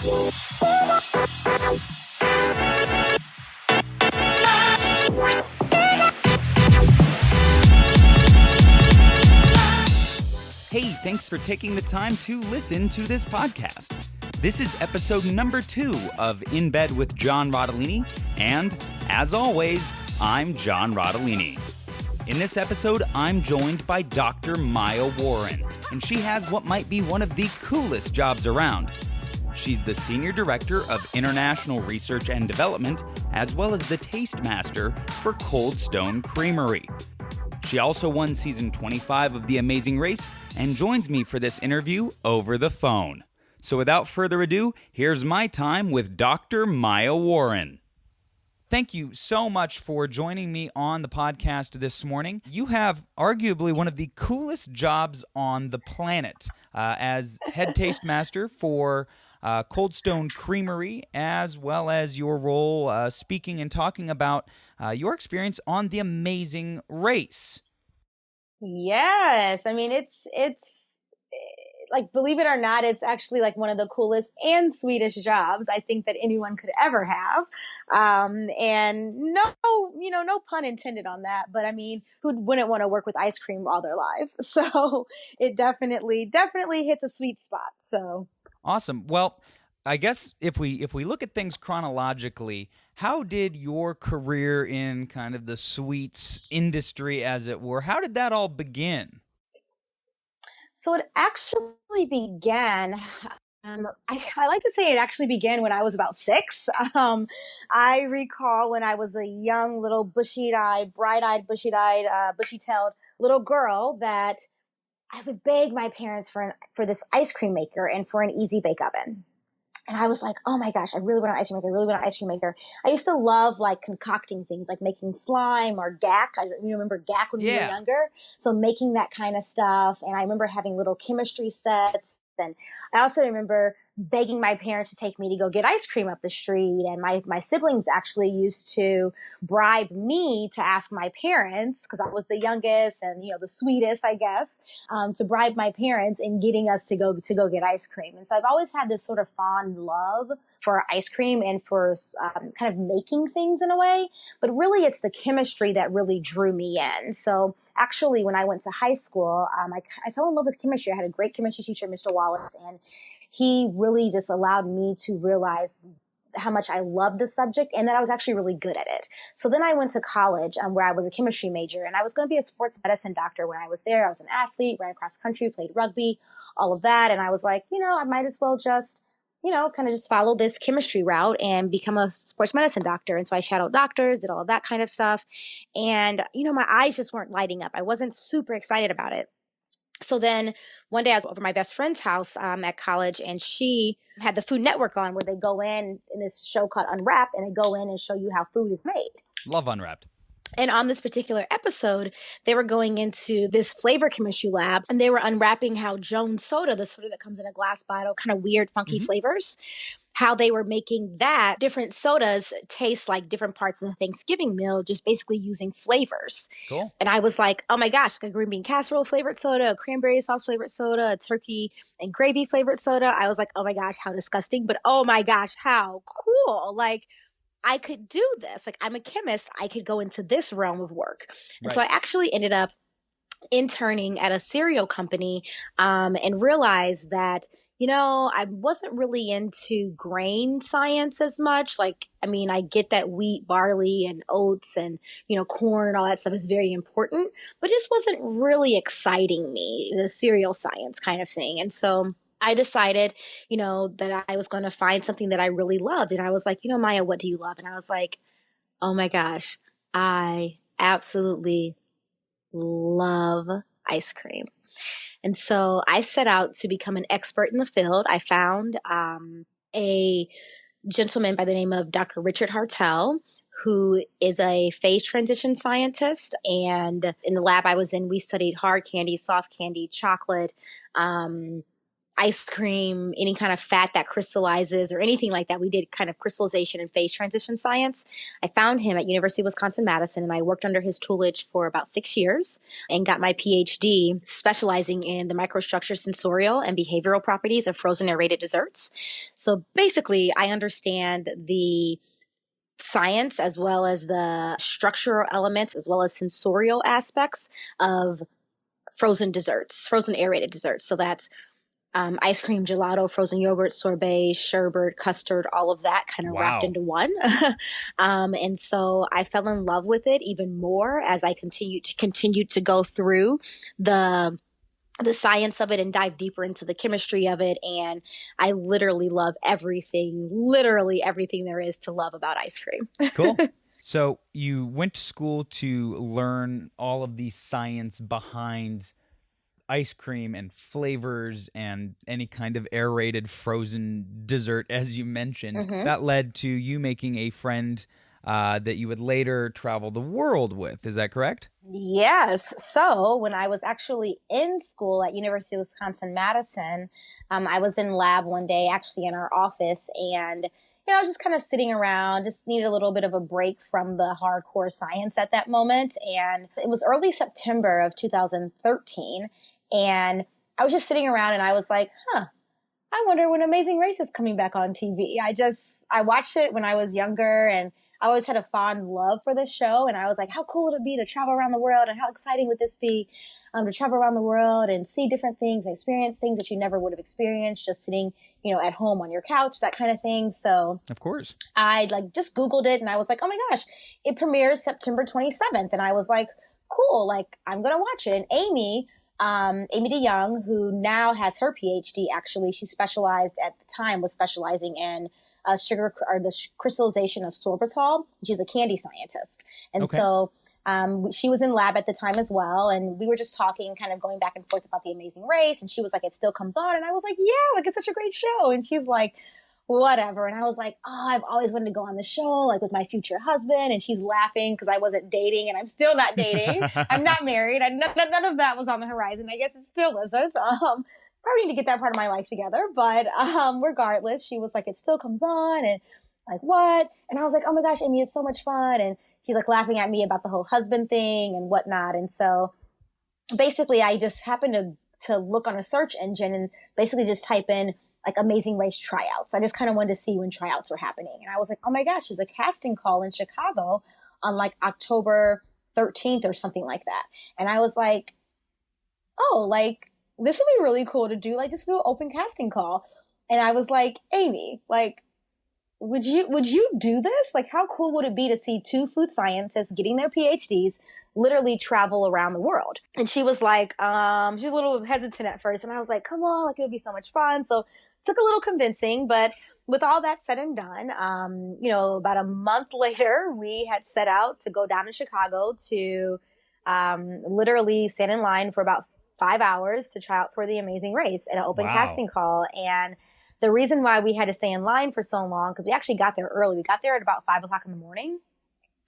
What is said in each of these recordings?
Hey, thanks for taking the time to listen to this podcast. This is episode number 2 of In Bed with John Rotellini, and as always, I'm John Rotellini. In this episode, I'm joined by Dr. Maya Warren, and she has what might be one of the coolest jobs around. She's the Senior Director of International Research and Development, as well as the Tastemaster for Cold Stone Creamery. She also won season 25 of The Amazing Race and joins me for this interview over the phone. So without further ado, here's my time with Dr. Maya Warren. Thank you so much for joining me on the podcast this morning. You have arguably one of the coolest jobs on the planet as head tastemaster for Cold Stone Creamery, as well as your role speaking and talking about your experience on The Amazing Race. Yes. I mean, it's like, believe it or not, it's actually like one of the coolest and sweetest jobs I think that anyone could ever have. And no pun intended on that, but I mean, who wouldn't want to work with ice cream all their life? So it definitely hits a sweet spot. So awesome. Well, I guess if we look at things chronologically, how did your career in kind of the sweets industry, as it were, how did that all begin? So it actually began, I like to say it actually began when I was about 6. I recall when I was a young little bushy-tailed little girl that I would beg my parents for this ice cream maker and for an easy bake oven. And I was like, oh my gosh, I really want an ice cream maker. I really want an ice cream maker. I used to love like concocting things, like making slime or gack. You remember gack when we were younger? So making that kind of stuff. And I remember having little chemistry sets. And I also remember begging my parents to take me to go get ice cream up the street. And my siblings actually used to bribe me to ask my parents, because I was the youngest and, the sweetest, I guess, to bribe my parents in getting us to go get ice cream. And so I've always had this sort of fond love for ice cream and for kind of making things in a way. But really, it's the chemistry that really drew me in. So actually, when I went to high school, I fell in love with chemistry. I had a great chemistry teacher, Mr. Wallace, and he really just allowed me to realize how much I loved the subject and that I was actually really good at it. So then I went to college where I was a chemistry major, and I was going to be a sports medicine doctor when I was there. I was an athlete, ran cross country, played rugby, all of that. And I was like, I might as well just, kind of just follow this chemistry route and become a sports medicine doctor. And so I shadowed doctors, did all of that kind of stuff. And, my eyes just weren't lighting up. I wasn't super excited about it. So then one day I was over my best friend's house at college, and she had the Food Network on, where they go in this show called Unwrapped, and they go in and show you how food is made. Love Unwrapped. And on this particular episode, they were going into this flavor chemistry lab, and they were unwrapping how Jones soda, the soda that comes in a glass bottle, kind of weird, funky flavors, how they were making that different sodas taste like different parts of the Thanksgiving meal, just basically using flavors. Cool. And I was like, oh my gosh, like a green bean casserole flavored soda, a cranberry sauce flavored soda, a turkey and gravy flavored soda. I was like, oh my gosh, how disgusting. But oh my gosh, how cool. Like, I could do this. Like, I'm a chemist. I could go into this realm of work. And so I actually ended up interning at a cereal company and realized that, I wasn't really into grain science as much. Like, I mean, I get that wheat, barley, and oats and, corn and all that stuff is very important, but it just wasn't really exciting me, the cereal science kind of thing. And so I decided, that I was going to find something that I really loved. And I was like, Maya, what do you love? And I was like, oh my gosh, I absolutely love ice cream. And so I set out to become an expert in the field. I found a gentleman by the name of Dr. Richard Hartel, who is a phase transition scientist. And in the lab I was in, we studied hard candy, soft candy, chocolate, ice cream, any kind of fat that crystallizes or anything like that. We did kind of crystallization and phase transition science. I found him at University of Wisconsin-Madison, and I worked under his tutelage for about 6 years and got my PhD specializing in the microstructure, sensorial, and behavioral properties of frozen aerated desserts. So basically, I understand the science as well as the structural elements as well as sensorial aspects of frozen desserts, frozen aerated desserts. So that's ice cream, gelato, frozen yogurt, sorbet, sherbet, custard, all of that kind of wrapped Wow. into one. And so I fell in love with it even more as I continued to go through the science of it and dive deeper into the chemistry of it. And I literally love literally everything there is to love about ice cream. Cool. So you went to school to learn all of the science behind ice cream and flavors and any kind of aerated frozen dessert, as you mentioned. Mm-hmm. That led to you making a friend that you would later travel the world with. Is that correct? Yes. So when I was actually in school at University of Wisconsin-Madison, I was in lab one day, actually in our office, and I was just kind of sitting around, just needed a little bit of a break from the hardcore science at that moment. And it was early September of 2013. And I was just sitting around and I was like, I wonder when Amazing Race is coming back on TV. I watched it when I was younger, and I always had a fond love for the show. And I was like, how cool would it be to travel around the world? And how exciting would this be to travel around the world and see different things and experience things that you never would have experienced just sitting, at home on your couch, that kind of thing. So of course, I just Googled it and I was like, oh my gosh, it premieres September 27th. And I was like, cool, I'm going to watch it. And Amy DeYoung, who now has her PhD, actually, she was specializing in the crystallization of sorbitol. She's a candy scientist. And so she was in lab at the time as well. And we were just talking, kind of going back and forth about The Amazing Race. And she was like, it still comes on. And I was like, yeah, it's such a great show. And she's like, whatever. And I was like, oh, I've always wanted to go on the show, with my future husband. And she's laughing because I wasn't dating, and I'm still not dating. I'm not married. None of that was on the horizon. I guess it still isn't. Probably need to get that part of my life together. But regardless, she was like, it still comes on. And what? And I was like, oh my gosh, Amy, it's so much fun. And she's laughing at me about the whole husband thing and whatnot. And so basically I just happened to look on a search engine and basically just type in Amazing Race tryouts. I just kind of wanted to see when tryouts were happening. And I was like, oh my gosh, there's a casting call in Chicago on October 13th or something like that. And I was like, oh, this would be really cool to do, just do an open casting call. And I was like, Amy, would you do this? How cool would it be to see two food scientists getting their PhDs literally travel around the world? And she was like, she's a little hesitant at first. And I was like, come on, it would be so much fun. So it took a little convincing, but with all that said and done, about a month later, we had set out to go down to Chicago to literally stand in line for about 5 hours to try out for The Amazing Race and an open casting call. And the reason why we had to stay in line for so long, because we actually got there early. We got there at about 5 o'clock in the morning.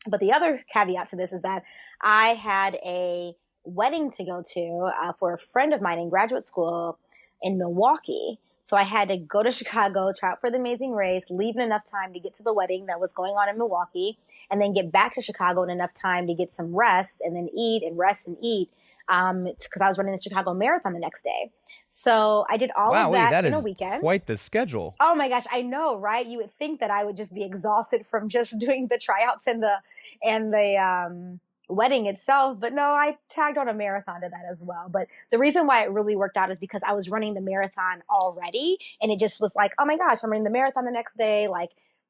But the other caveat to this is that I had a wedding to go to for a friend of mine in graduate school in Milwaukee. So I had to go to Chicago, try out for The Amazing Race, leave in enough time to get to the wedding that was going on in Milwaukee, and then get back to Chicago in enough time to get some rest and then eat and rest and eat. Because I was running the Chicago Marathon the next day. So I did all of that in a weekend. Quite the schedule. Oh my gosh, I know, right? You would think that I would just be exhausted from just doing the tryouts and the wedding itself, but no, I tagged on a marathon to that as well. But the reason why it really worked out is because I was running the marathon already, and it just was like, oh my gosh, I'm running the marathon the next day.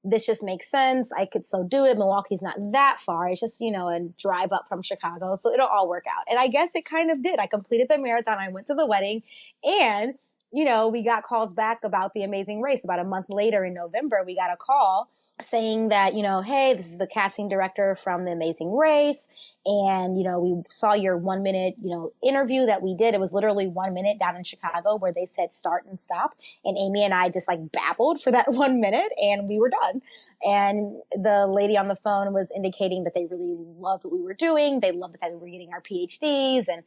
This just makes sense. I could so do it. Milwaukee's not that far. It's just, a drive up from Chicago. So it'll all work out. And I guess it kind of did. I completed the marathon. I went to the wedding, and, we got calls back about The Amazing Race. About a month later in November, we got a call saying that, hey, this is the casting director from The Amazing Race. And, we saw your 1 minute, interview that we did. It was literally 1 minute down in Chicago where they said start and stop. And Amy and I just babbled for that 1 minute, and we were done. And the lady on the phone was indicating that they really loved what we were doing. They loved the fact that we were getting our PhDs and,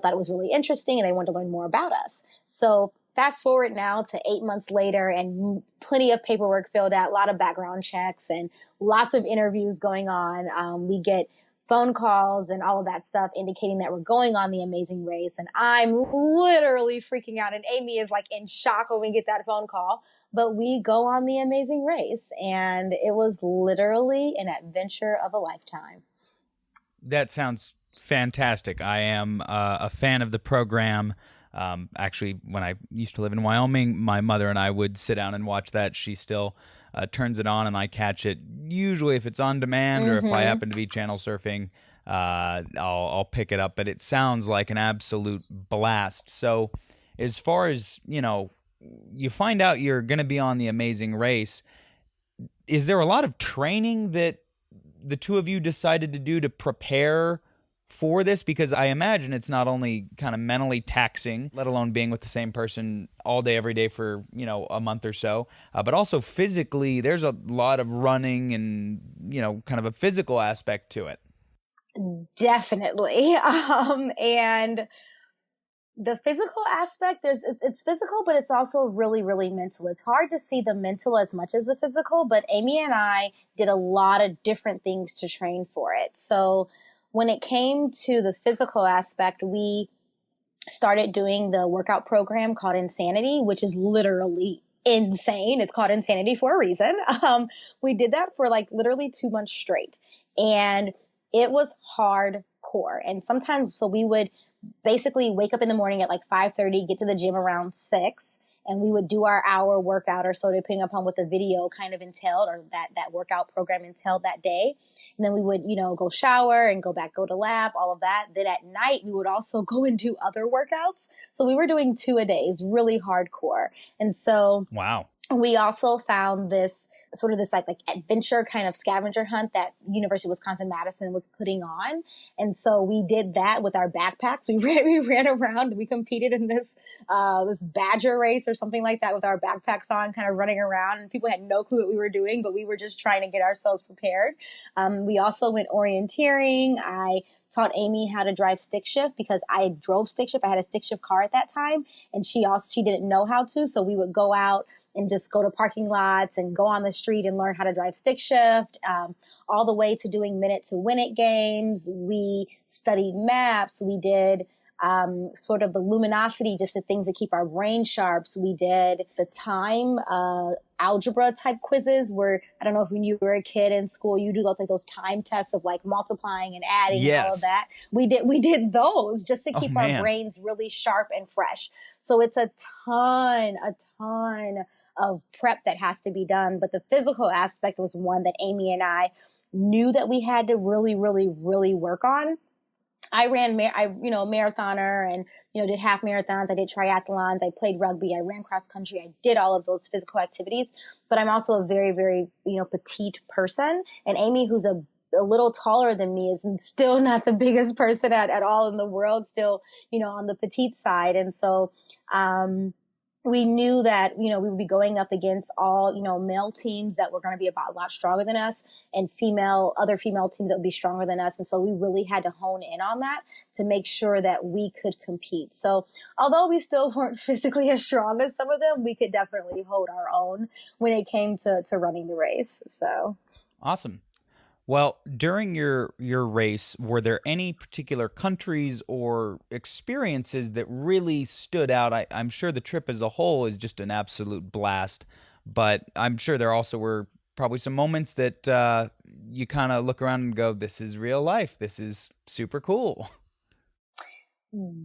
thought it was really interesting, and they wanted to learn more about us. So fast forward now to 8 months later and plenty of paperwork filled out, a lot of background checks and lots of interviews going on. We get phone calls and all of that stuff indicating that we're going on the Amazing Race. And I'm literally freaking out. And Amy is like in shock when we get that phone call. But we go on the Amazing Race, and it was literally an adventure of a lifetime. That sounds fantastic. I am a fan of the program. Actually, when I used to live in Wyoming, my mother and I would sit down and watch that. She still turns it on, and I catch it. Usually, if it's on demand or if I happen to be channel surfing, I'll pick it up. But it sounds like an absolute blast. So, as far as you find out you're going to be on the Amazing Race, is there a lot of training that the two of you decided to do to prepare for this? Because I imagine it's not only kind of mentally taxing, let alone being with the same person all day, every day for, a month or so, but also physically, there's a lot of running and, kind of a physical aspect to it. Definitely. And the physical aspect, it's physical, but it's also really, really mental. It's hard to see the mental as much as the physical, but Amy and I did a lot of different things to train for it. So when it came to the physical aspect, we started doing the workout program called Insanity, which is literally insane. It's called Insanity for a reason. We did that for like literally 2 months straight, and it was hardcore. And sometimes, so we would basically wake up in the morning at like 5:30, get to the gym around 6, and we would do our hour workout or so, depending upon what the video kind of entailed or that workout program entailed that day. And then we would, go shower and go to lab, all of that. Then at night, we would also go and do other workouts. So we were doing 2 a day, really hardcore. And so wow. We also found this like adventure kind of scavenger hunt that University of Wisconsin-Madison was putting on. And so we did that with our backpacks. We ran around. We competed in this badger race or something like that with our backpacks on, kind of running around. And people had no clue what we were doing, but we were just trying to get ourselves prepared. We also went orienteering. I taught Amy how to drive stick shift because I drove stick shift. I had a stick shift car at that time, and she didn't know how to. So we would go out and just go to parking lots and go on the street and learn how to drive stick shift, all the way to doing minute to win it games. We studied maps. We did sort of the luminosity, just the things that keep our brain sharp. So we did the time algebra type quizzes where, I don't know if when you were a kid in school, you do like those time tests of like multiplying and adding and all of that. We did those just to keep our brains really sharp and fresh. So it's a ton of prep that has to be done. But the physical aspect was one that Amy and I knew that we had to really, really, really work on. I ran, a marathoner and, did half marathons. I did triathlons. I played rugby. I ran cross country. I did all of those physical activities, but I'm also a very, very, petite person. And Amy, who's a little taller than me, is still not the biggest person at all in the world, still, on the petite side. And so, we knew that, we would be going up against all, male teams that were going to be a lot stronger than us and other female teams that would be stronger than us. And so we really had to hone in on that to make sure that we could compete. So although we still weren't physically as strong as some of them, we could definitely hold our own when it came to running the race. So awesome. Well, during your race, were there any particular countries or experiences that really stood out? I'm sure the trip as a whole is just an absolute blast, but I'm sure there also were probably some moments that you kind of look around and go, this is real life. This is super cool.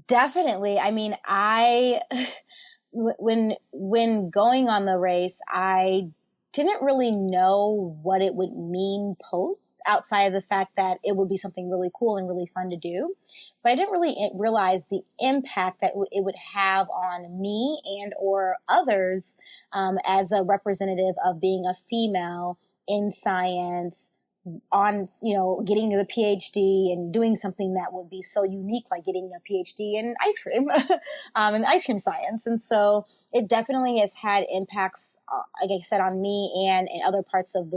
Definitely. I mean, when going on the race, I didn't really know what it would mean post, outside of the fact that it would be something really cool and really fun to do. But I didn't really realize the impact that it would have on me and or others as a representative of being a female in science, on, getting to the PhD and doing something that would be so unique, like getting a PhD in ice cream, in ice cream science. And so it definitely has had impacts, like I said, on me and in other parts of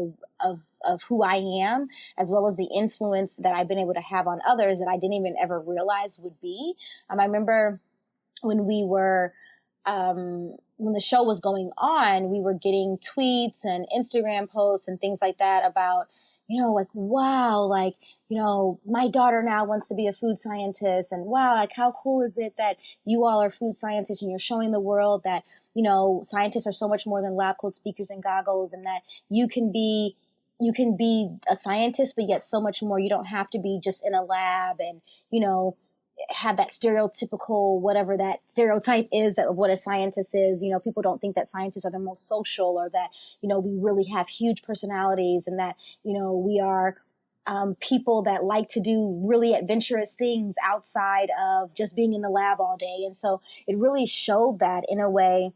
who I am, as well as the influence that I've been able to have on others that I didn't even ever realize would be. I remember when we were when the show was going on, we were getting tweets and Instagram posts and things like that about, like, wow, like, my daughter now wants to be a food scientist, and wow, like, how cool is it that you all are food scientists and you're showing the world that, scientists are so much more than lab coat speakers and goggles, and that you can be a scientist, but yet so much more. You don't have to be just in a lab and, have that stereotypical, whatever that stereotype is of what a scientist is. People don't think that scientists are the most social, or that, we really have huge personalities, and that, we are people that like to do really adventurous things outside of just being in the lab all day. And so it really showed that in a way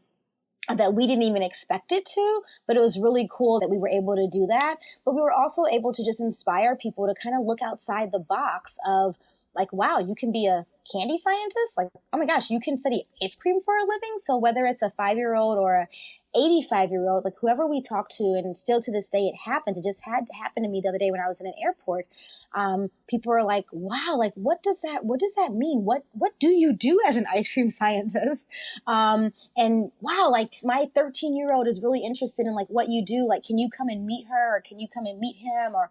that we didn't even expect it to, but it was really cool that we were able to do that. But we were also able to just inspire people to kind of look outside the box of, like, wow, you can be a candy scientist? Like, oh my gosh, you can study ice cream for a living? So whether it's a 5-year-old or a 85-year-old, like whoever we talk to, and still to this day it happens. It just had happened to me the other day when I was in an airport. People are like, wow, like what does that mean? What do you do as an ice cream scientist? And wow, like my 13-year-old is really interested in like what you do. Like, can you come and meet her, or can you come and meet him, or,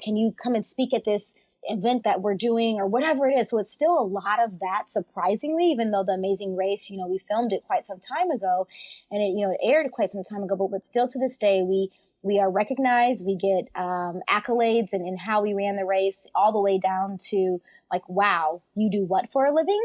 can you come and speak at this event that we're doing, or whatever it is. So it's still a lot of that, surprisingly, even though The Amazing Race, we filmed it quite some time ago, and it aired quite some time ago, but still to this day, we are recognized, we get accolades in how we ran the race, all the way down to like, wow, you do what for a living?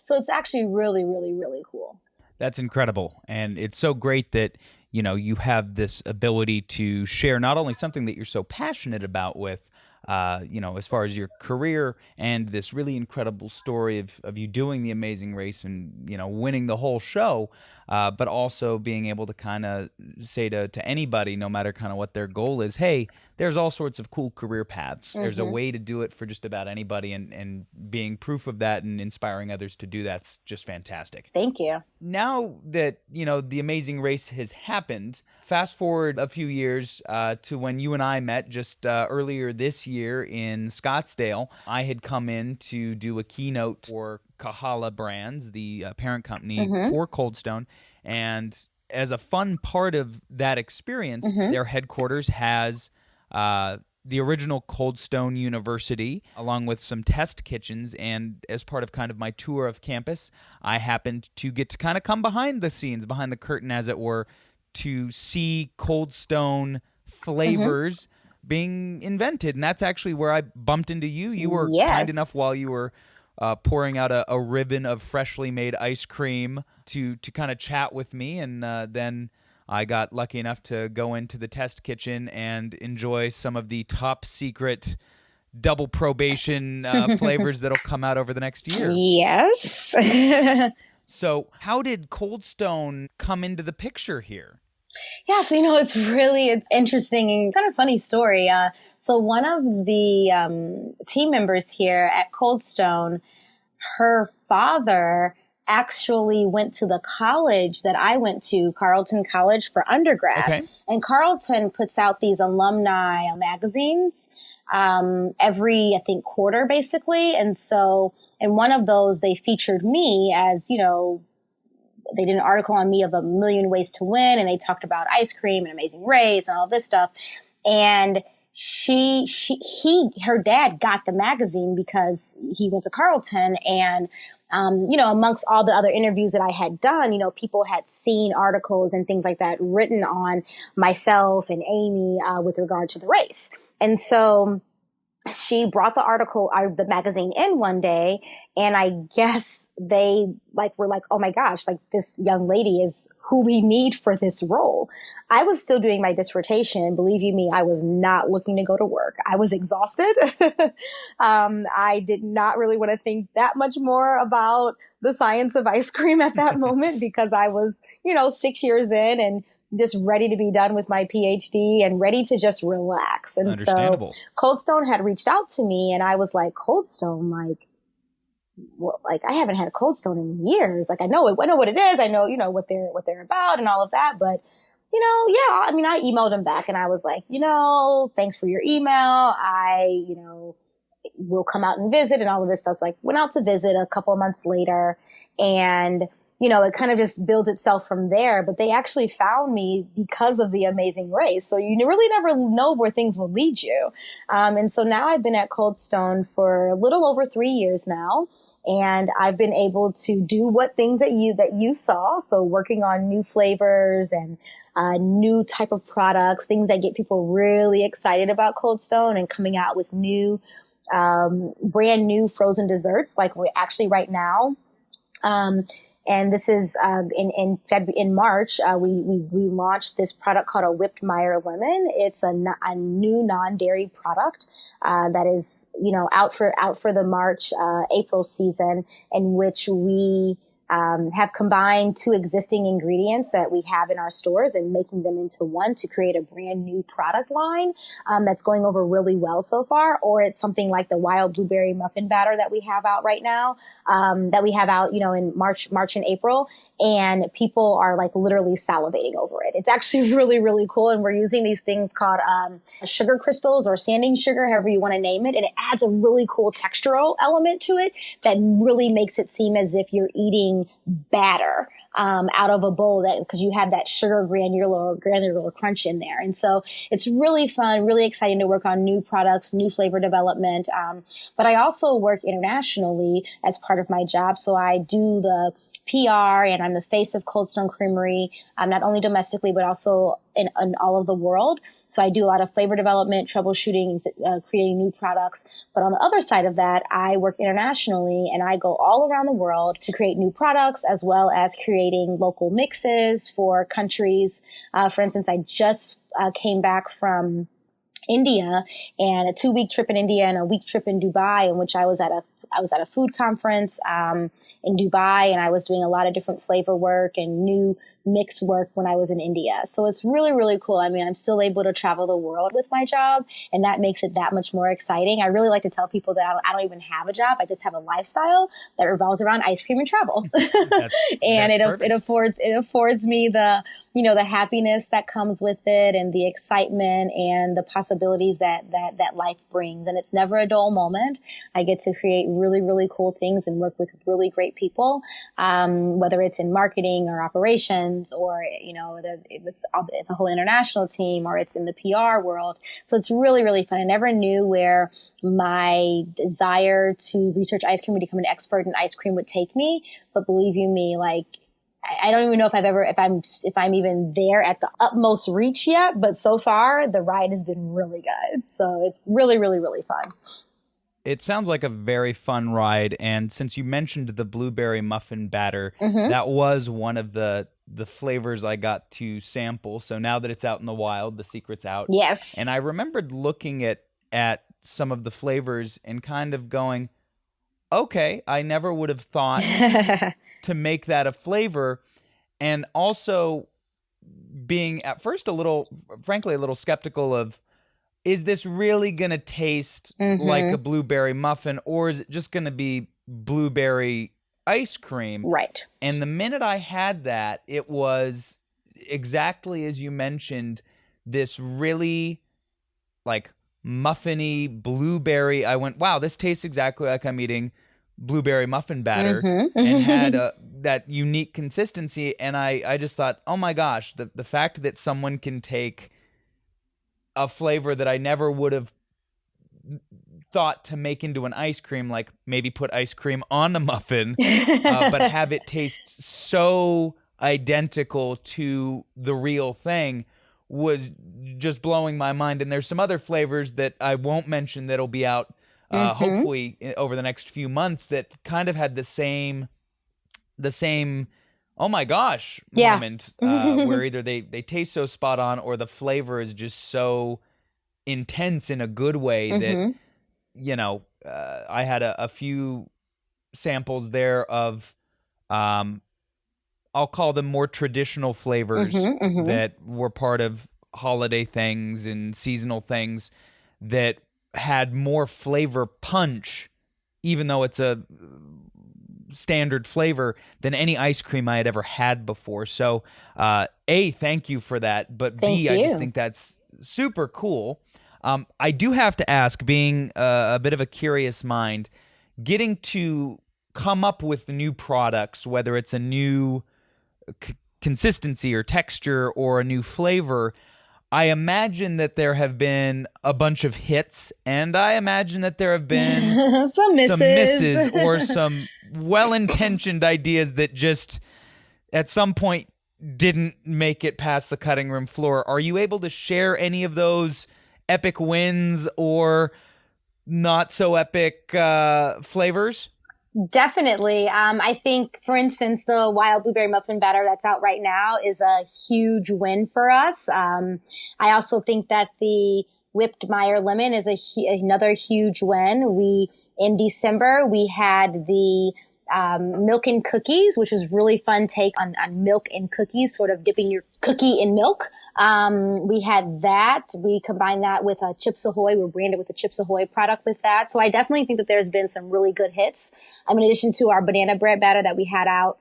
So it's actually really, really, really cool. That's incredible. And it's so great that, you have this ability to share not only something that you're so passionate about with, as far as your career, and this really incredible story of you doing The Amazing Race and, winning the whole show, but also being able to kind of say to anybody, no matter kind of what their goal is, hey, there's all sorts of cool career paths. Mm-hmm. There's a way to do it for just about anybody, and being proof of that and inspiring others to do that's just fantastic. Thank you. Now that, The Amazing Race has happened, fast forward a few years to when you and I met just earlier this year in Scottsdale. I had come in to do a keynote for Kahala Brands, the parent company mm-hmm. for Cold Stone. And as a fun part of that experience, mm-hmm. their headquarters has the original Cold Stone University, along with some test kitchens. And as part of kind of my tour of campus, I happened to get to kind of come behind the scenes, behind the curtain, as it were, to see Cold Stone flavors mm-hmm. being invented. And that's actually where I bumped into you. You were yes. kind enough while you were pouring out a ribbon of freshly made ice cream to kind of chat with me. And then I got lucky enough to go into the test kitchen and enjoy some of the top secret double probation flavors that'll come out over the next year. Yes. So how did Cold Stone come into the picture here? Yeah, so, it's interesting and kind of funny story. So one of the team members here at Cold Stone, her father actually went to the college that I went to, Carleton College, for undergrad. Okay. And Carleton puts out these alumni magazines every, I think, quarter, basically. And so in one of those, they featured me as, they did an article on me of 1,000,000 ways to win, and they talked about ice cream and Amazing Race and all this stuff. And her dad got the magazine because he went to Carleton, and amongst all the other interviews that I had done, people had seen articles and things like that written on myself and Amy with regard to the race. And so she brought the magazine in one day, and I guess they were like, oh my gosh, this young lady is who we need for this role. I was still doing my dissertation, and believe you me, I was not looking to go to work. I was exhausted. I did not really want to think that much more about the science of ice cream at that moment, because I was, 6 years in and just ready to be done with my PhD and ready to just relax. And so Cold Stone had reached out to me, and I was like, Cold Stone, I haven't had a Cold Stone in years. I know what it is. I know, what they're about and all of that. But, I emailed them back, and I was like, thanks for your email. I, will come out and visit and all of this stuff. So I went out to visit a couple of months later, and it kind of just builds itself from there. But they actually found me because of the amazing race. So you really never know where things will lead you. And so now I've been at Cold Stone for a little over 3 years now. And I've been able to do what things that you saw. So working on new flavors and new type of products, things that get people really excited about Cold Stone, and coming out with new, brand new frozen desserts. Like we actually right now, and this is in March. We launched this product called a whipped Meyer lemon. It's a new non-dairy product that is out for the March April season, in which we have combined two existing ingredients that we have in our stores and making them into one to create a brand new product line that's going over really well so far. Or it's something like the wild blueberry muffin batter that we have out right now, in March and April. And people are like literally salivating over it. It's actually really, really cool. And we're using these things called sugar crystals or sanding sugar, however you want to name it. And it adds a really cool textural element to it that really makes it seem as if you're eating batter out of a bowl, that because you have that sugar granular crunch in there. And so it's really fun, really exciting to work on new products, new flavor development. But I also work internationally as part of my job. So I do the PR, and I'm the face of Cold Stone Creamery, not only domestically, but also in all of the world. So I do a lot of flavor development, troubleshooting, creating new products. But on the other side of that, I work internationally, and I go all around the world to create new products, as well as creating local mixes for countries. For instance, I just came back from India, and a 2-week trip in India and a week trip in Dubai, in which I was at a food conference in Dubai, and I was doing a lot of different flavor work and new mix work when I was in India. So it's really, really cool. I mean, I'm still able to travel the world with my job, and that makes it that much more exciting. I really like to tell people that I don't even have a job. I just have a lifestyle that revolves around ice cream and travel. And it affords me the happiness that comes with it, and the excitement and the possibilities that life brings. And it's never a dull moment. I get to create really, really cool things and work with really great people, whether it's in marketing or operations, or, it's a whole international team, or it's in the PR world. So it's really, really fun. I never knew where my desire to research ice cream and become an expert in ice cream would take me. But believe you me, like, I don't even know if I'm even there at the utmost reach yet, but so far the ride has been really good. So it's really, really, really fun. It sounds like a very fun ride. And since you mentioned the blueberry muffin batter, that was one of the flavors I got to sample. So now that it's out in the wild, the secret's out. Yes. And I remembered looking at some of the flavors and kind of going, okay, I never would have thought to make that a flavor. And also being at first frankly a little skeptical of, is this really going to taste like a blueberry muffin, or is it just going to be blueberry ice cream? Right. And the minute I had that, it was exactly as you mentioned, this really like muffiny blueberry. I went, wow, this tastes exactly like I'm eating blueberry muffin batter, and had that unique consistency. And I just thought, oh my gosh, the fact that someone can take a flavor that I never would have thought to make into an ice cream, like maybe put ice cream on a muffin, but have it taste so identical to the real thing, was just blowing my mind. And there's some other flavors that I won't mention that'll be out hopefully over the next few months that kind of had the same oh my gosh moment, where either they taste so spot on, or the flavor is just so intense in a good way that, I had a few samples there of, I'll call them more traditional flavors that were part of holiday things and seasonal things that had more flavor punch, even though it's a standard flavor, than any ice cream I had ever had before. So, A, thank you for that. But B, I just think that's super cool. I do have to ask, being a bit of a curious mind, getting to come up with new products, whether it's a new consistency or texture or a new flavor, I imagine that there have been a bunch of hits, and I imagine that there have been some misses or some well-intentioned ideas that just at some point didn't make it past the cutting room floor. Are you able to share any of those epic wins or not so epic flavors? Definitely. I think, for instance, the wild blueberry muffin batter that's out right now is a huge win for us. I also think that the whipped Meyer lemon is another huge win. In December, we had the milk and cookies, which was really fun take on milk and cookies, sort of dipping your cookie in milk. We had that. We combined that with Chips Ahoy. We're branded with the Chips Ahoy product with that. So I definitely think that there's been some really good hits. In addition to our banana bread batter that we had out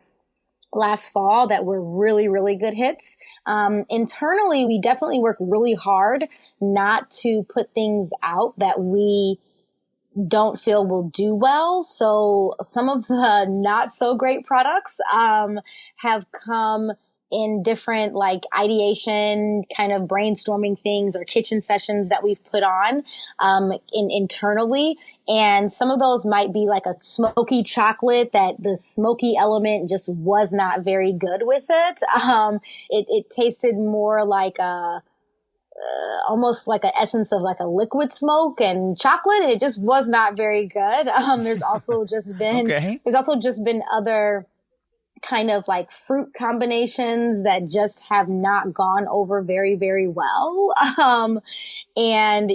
last fall that were really, really good hits. Internally, we definitely work really hard not to put things out that we don't feel will do well. So some of the not so great products have come in different like ideation kind of brainstorming things or kitchen sessions that we've put on internally. And some of those might be like a smoky chocolate that the smoky element just was not very good with it. It tasted more like almost like an essence of like a liquid smoke and chocolate. And it just was not very good. There's also just been other kind of like fruit combinations that just have not gone over very, very well. And,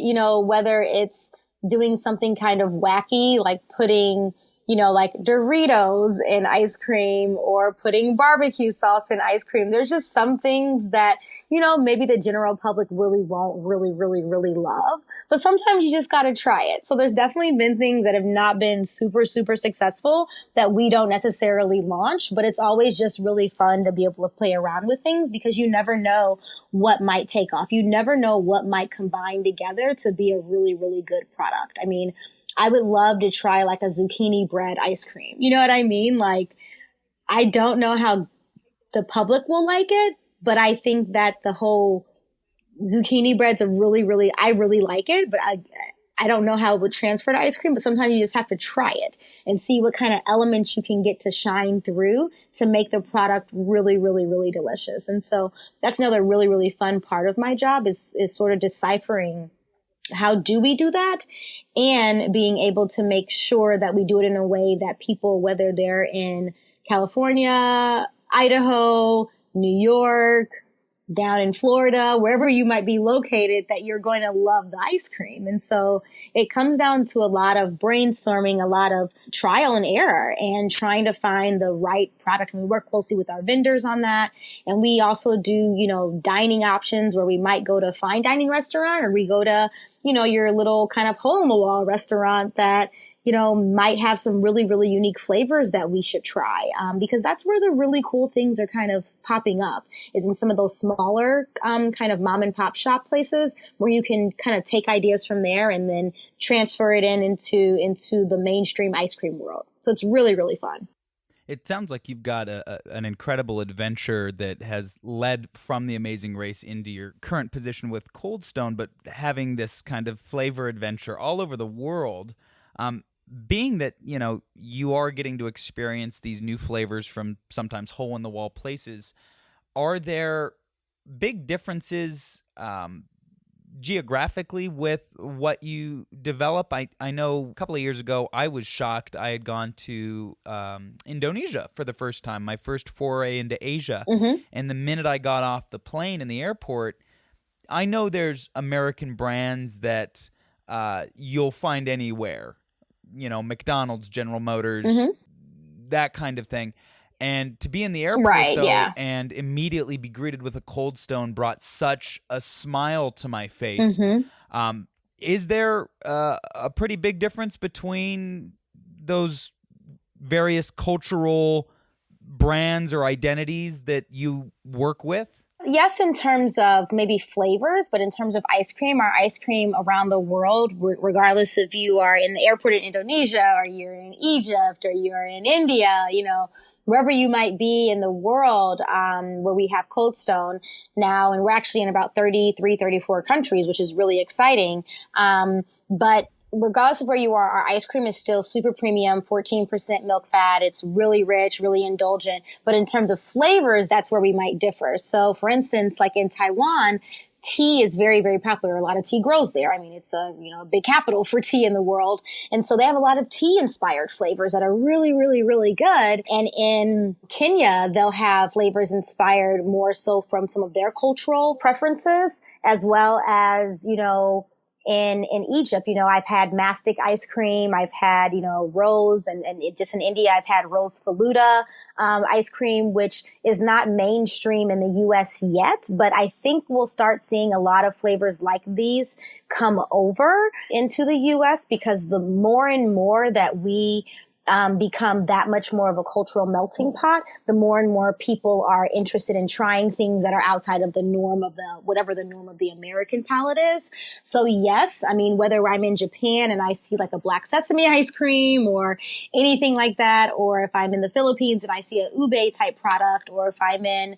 whether it's doing something kind of wacky, like putting, like Doritos in ice cream or putting barbecue sauce in ice cream. There's just some things that, maybe the general public really won't really, really, really love. But sometimes you just got to try it. So there's definitely been things that have not been super, super successful that we don't necessarily launch. But it's always just really fun to be able to play around with things because you never know what might take off. You never know what might combine together to be a really, really good product. I would love to try like a zucchini bread ice cream. You know what I mean? Like, I don't know how the public will like it, but I think that the whole zucchini bread's I really like it, but I don't know how it would transfer to ice cream, but sometimes you just have to try it and see what kind of elements you can get to shine through to make the product really, really, really delicious. And so that's another really, really fun part of my job is sort of deciphering how do we do that and being able to make sure that we do it in a way that people, whether they're in California, Idaho, New York, down in Florida, wherever you might be located, that you're going to love the ice cream. And so it comes down to a lot of brainstorming, a lot of trial and error and trying to find the right product. And we work closely with our vendors on that. And we also do, dining options where we might go to a fine dining restaurant or we go to, your little kind of hole in the wall restaurant that, might have some really, really unique flavors that we should try. Because that's where the really cool things are kind of popping up is in some of those smaller, kind of mom and pop shop places where you can kind of take ideas from there and then transfer it into the mainstream ice cream world. So it's really, really fun. It sounds like you've got an incredible adventure that has led from the Amazing Race into your current position with Cold Stone, but having this kind of flavor adventure all over the world. Being that, you are getting to experience these new flavors from sometimes hole-in-the-wall places, are there big differences geographically with what you develop? I know a couple of years ago, I was shocked. I had gone to Indonesia for the first time, my first foray into Asia. Mm-hmm. And the minute I got off the plane in the airport, I know there's American brands that you'll find anywhere. McDonald's, General Motors, that kind of thing. And to be in the airport, and immediately be greeted with a Cold Stone brought such a smile to my face. Mm-hmm. Is there a pretty big difference between those various cultural brands or identities that you work with? Yes, in terms of maybe flavors, but in terms of ice cream, our ice cream around the world, regardless if you are in the airport in Indonesia or you're in Egypt or you're in India, wherever you might be in the world, where we have Cold Stone now, and we're actually in about 33, 34 countries, which is really exciting. But regardless of where you are, our ice cream is still super premium, 14% milk fat. It's really rich, really indulgent. But in terms of flavors, that's where we might differ. So for instance, like in Taiwan, tea is very, very popular. A lot of tea grows there. I mean, it's a big capital for tea in the world. And so they have a lot of tea inspired flavors that are really, really, really good. And in Kenya, they'll have flavors inspired more so from some of their cultural preferences, as well as, in Egypt, I've had mastic ice cream. I've had, rose and just in India, I've had rose faluda, ice cream, which is not mainstream in the US yet, but I think we'll start seeing a lot of flavors like these come over into the US, because the more and more that we become that much more of a cultural melting pot, the more and more people are interested in trying things that are outside of the norm of whatever the norm of the American palate is. So yes, I mean, whether I'm in Japan and I see like a black sesame ice cream or anything like that, or if I'm in the Philippines and I see a ube type product, or if I'm in,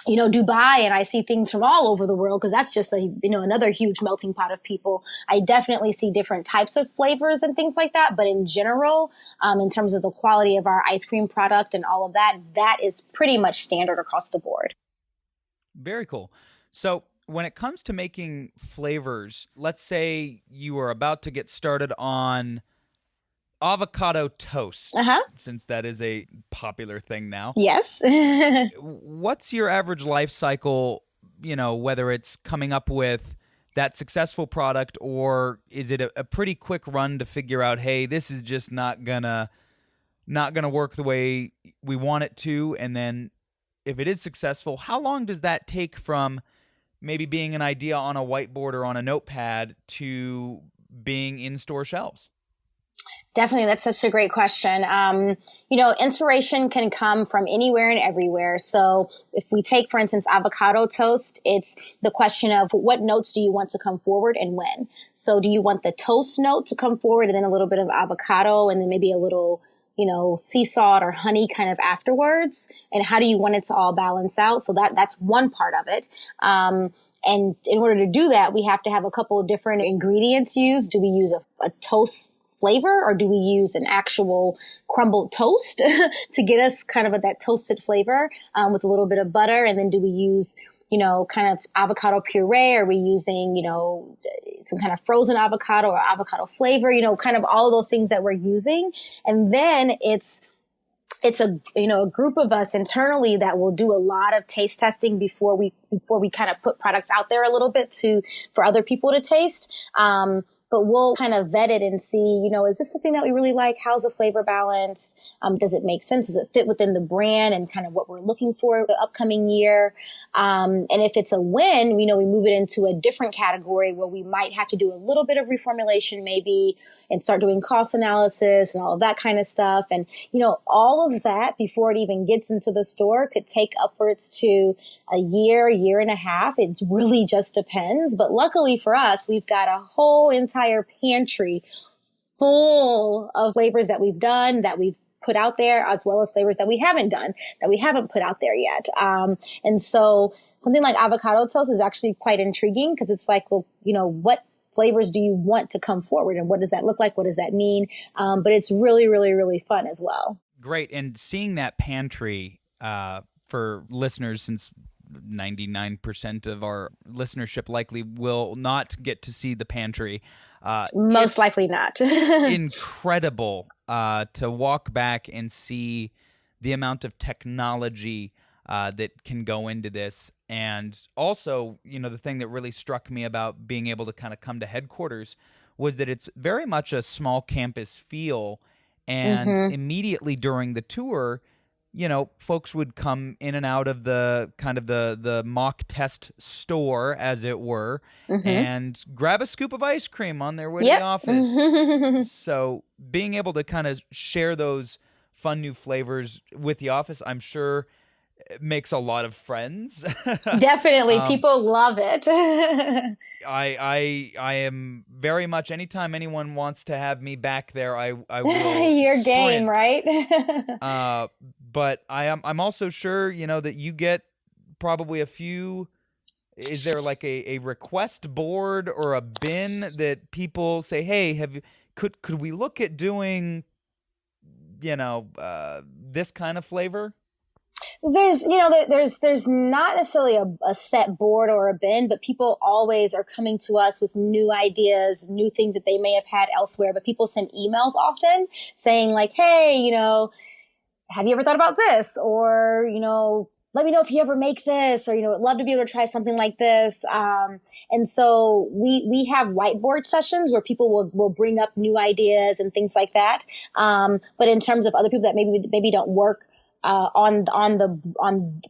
Dubai and I see things from all over the world, because that's just another huge melting pot of people. I definitely see different types of flavors and things like that. But in general, in terms of the quality of our ice cream product and all of that, that is pretty much standard across the board. Very cool. So when it comes to making flavors, let's say you are about to get started on avocado toast, since that is a popular thing now. Yes. What's your average life cycle, whether it's coming up with that successful product, or is it a pretty quick run to figure out, hey, this is just not gonna work the way we want it to? And then if it is successful, how long does that take from maybe being an idea on a whiteboard or on a notepad to being in-store shelves? Definitely. That's such a great question. Inspiration can come from anywhere and everywhere. So if we take, for instance, avocado toast, it's the question of what notes do you want to come forward and when? So do you want the toast note to come forward and then a little bit of avocado and then maybe a little, sea salt or honey kind of afterwards? And how do you want it to all balance out? So that's one part of it. And in order to do that, we have to have a couple of different ingredients used. Do we use a toast flavor, or do we use an actual crumbled toast to get us kind of that toasted flavor with a little bit of butter? And then do we use, kind of avocado puree? Are we using, some kind of frozen avocado or avocado flavor, kind of all of those things that we're using. And then it's a group of us internally that will do a lot of taste testing before we kind of put products out there a little bit for other people to taste. But we'll kind of vet it and see, is this something that we really like? How's the flavor balance? Does it make sense? Does it fit within the brand and kind of what we're looking for the upcoming year? And if it's a win, we move it into a different category where we might have to do a little bit of reformulation maybe, and start doing cost analysis and all of that kind of stuff. And, all of that before it even gets into the store could take upwards to a year and a half. It really just depends. But luckily for us, we've got a whole entire pantry full of flavors that we've done, that we've put out there, as well as flavors that we haven't done, that we haven't put out there yet. And so something like avocado toast is actually quite intriguing, because it's like, well, what flavors do you want to come forward, and what does that look like? What does that mean? But it's really, really, really fun as well. Great. And seeing that pantry, for listeners, since 99% of our listenership likely will not get to see the pantry. Most likely not. Incredible to walk back and see the amount of technology that can go into this. And also, the thing that really struck me about being able to kind of come to headquarters was that it's very much a small campus feel. And immediately during the tour, folks would come in and out of the kind of the mock test store, as it were, and grab a scoop of ice cream on their way to the office. So being able to kind of share those fun new flavors with the office, I'm sure makes a lot of friends. Definitely. People love it. I am very much, anytime anyone wants to have me back there, I will Your game, sprint. right? But I'm also sure, that you get probably a few. Is there like a request board or a bin that people say, hey, could we look at doing, this kind of flavor? There's not necessarily a set board or a bin, but people always are coming to us with new ideas, new things that they may have had elsewhere. But people send emails often saying like, hey, have you ever thought about this? Or, let me know if you ever make this, or, I'd love to be able to try something like this. And so we have whiteboard sessions where people will bring up new ideas and things like that. But in terms of other people that maybe don't work on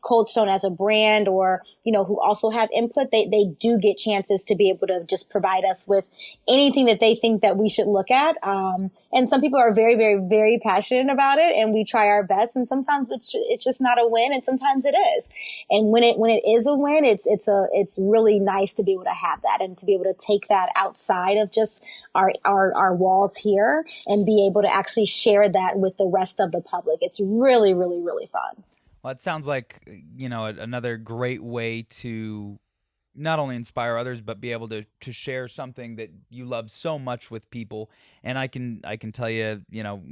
Cold Stone as a brand, or who also have input, they do get chances to be able to just provide us with anything that they think that we should look at. And some people are very, very, very passionate about it, and we try our best. And sometimes it's just not a win, and sometimes it is. And when it is a win, it's really nice to be able to have that and to be able to take that outside of just our walls here and be able to actually share that with the rest of the public. It's really, really, really fun. Well, it sounds like, another great way to not only inspire others, but be able to share something that you love so much with people. And I can tell you,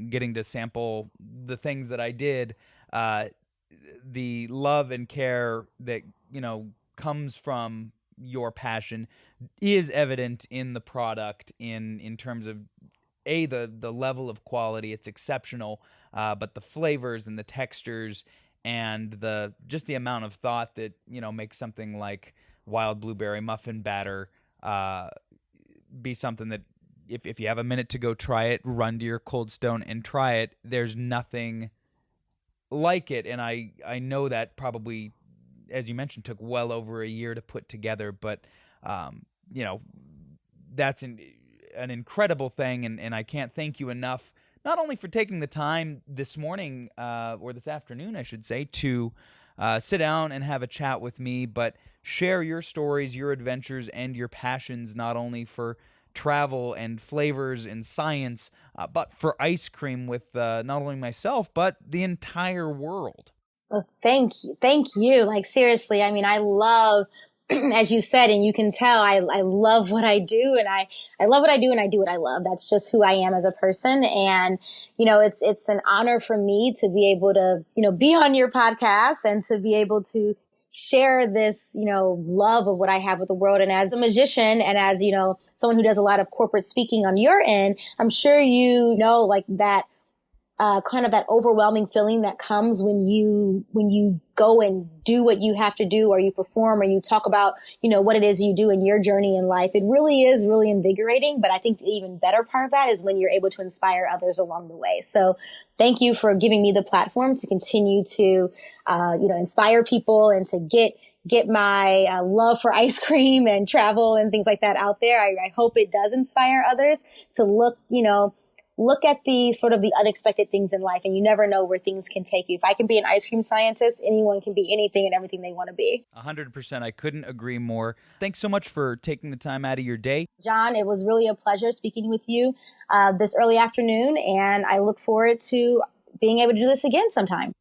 getting to sample the things that I did, the love and care that, comes from your passion is evident in the product in terms of the level of quality. It's exceptional, but the flavors and the textures and the amount of thought that makes something like wild blueberry muffin batter be something that if you have a minute to go try it, run to your Cold Stone and try it. There's nothing like it, and I know that probably, as you mentioned, took well over a year to put together, but that's an incredible thing, and I can't thank you enough, not only for taking the time this morning, or this afternoon, I should say, to sit down and have a chat with me, but share your stories, your adventures, and your passions, not only for travel and flavors and science, but for ice cream with not only myself, but the entire world. Well, thank you. Thank you. Like, seriously, I mean, I love, as you said, and you can tell, I love what I do, and I love what I do, and I do what I love. That's just who I am as a person. And, it's an honor for me to be able to, be on your podcast and to be able to share this, love of what I have with the world. And as a magician and as, someone who does a lot of corporate speaking on your end, I'm sure like that, kind of that overwhelming feeling that comes when you go and do what you have to do, or you perform, or you talk about, what it is you do in your journey in life. It really is really invigorating. But I think the even better part of that is when you're able to inspire others along the way. So thank you for giving me the platform to continue to, inspire people and to get my love for ice cream and travel and things like that out there. I hope it does inspire others to look at the sort of the unexpected things in life, and you never know where things can take you. If I can be an ice cream scientist, anyone can be anything and everything they want to be. 100%. I couldn't agree more. Thanks so much for taking the time out of your day. John, it was really a pleasure speaking with you this early afternoon, and I look forward to being able to do this again sometime.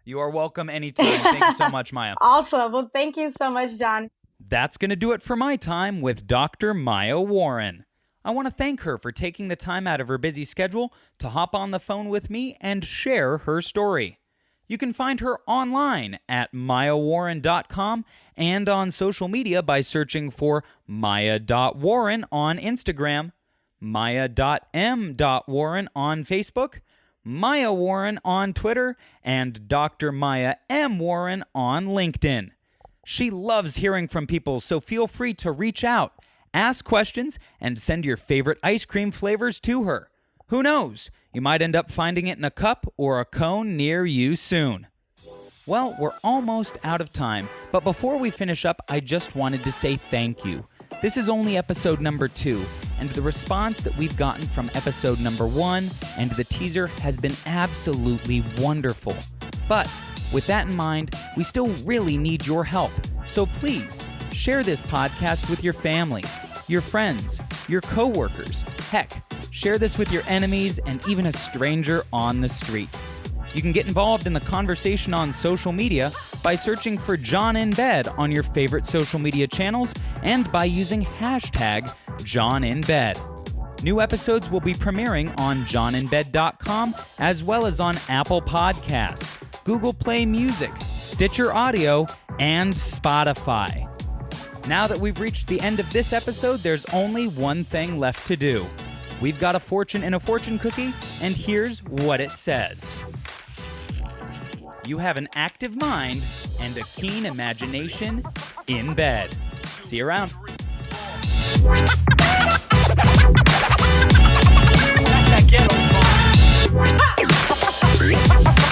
You are welcome anytime. Thank you so much, Maya. Awesome. Well, thank you so much, John. That's going to do it for my time with Dr. Maya Warren. I want to thank her for taking the time out of her busy schedule to hop on the phone with me and share her story. You can find her online at mayawarren.com and on social media by searching for maya.warren on Instagram, maya.m.warren on Facebook, Maya Warren on Twitter, and Dr. Maya M. Warren on LinkedIn. She loves hearing from people, so feel free to reach out, ask questions, and send your favorite ice cream flavors to her. Who knows? You might end up finding it in a cup or a cone near you soon. Well, we're almost out of time, but before we finish up, I just wanted to say thank you. This is only episode number 2, and the response that we've gotten from episode number 1 and the teaser has been absolutely wonderful. But With that in mind, we still really need your help. So please, share this podcast with your family, your friends, your coworkers. Heck, share this with your enemies and even a stranger on the street. You can get involved in the conversation on social media by searching for John in Bed on your favorite social media channels and by using hashtag JohnInBed. New episodes will be premiering on johninbed.com as well as on Apple Podcasts, Google Play Music, Stitcher Audio, and Spotify. Now that we've reached the end of this episode, there's only one thing left to do. We've got a fortune in a fortune cookie, and here's what it says. You have an active mind and a keen imagination in bed. See you around. That's that ghetto funk.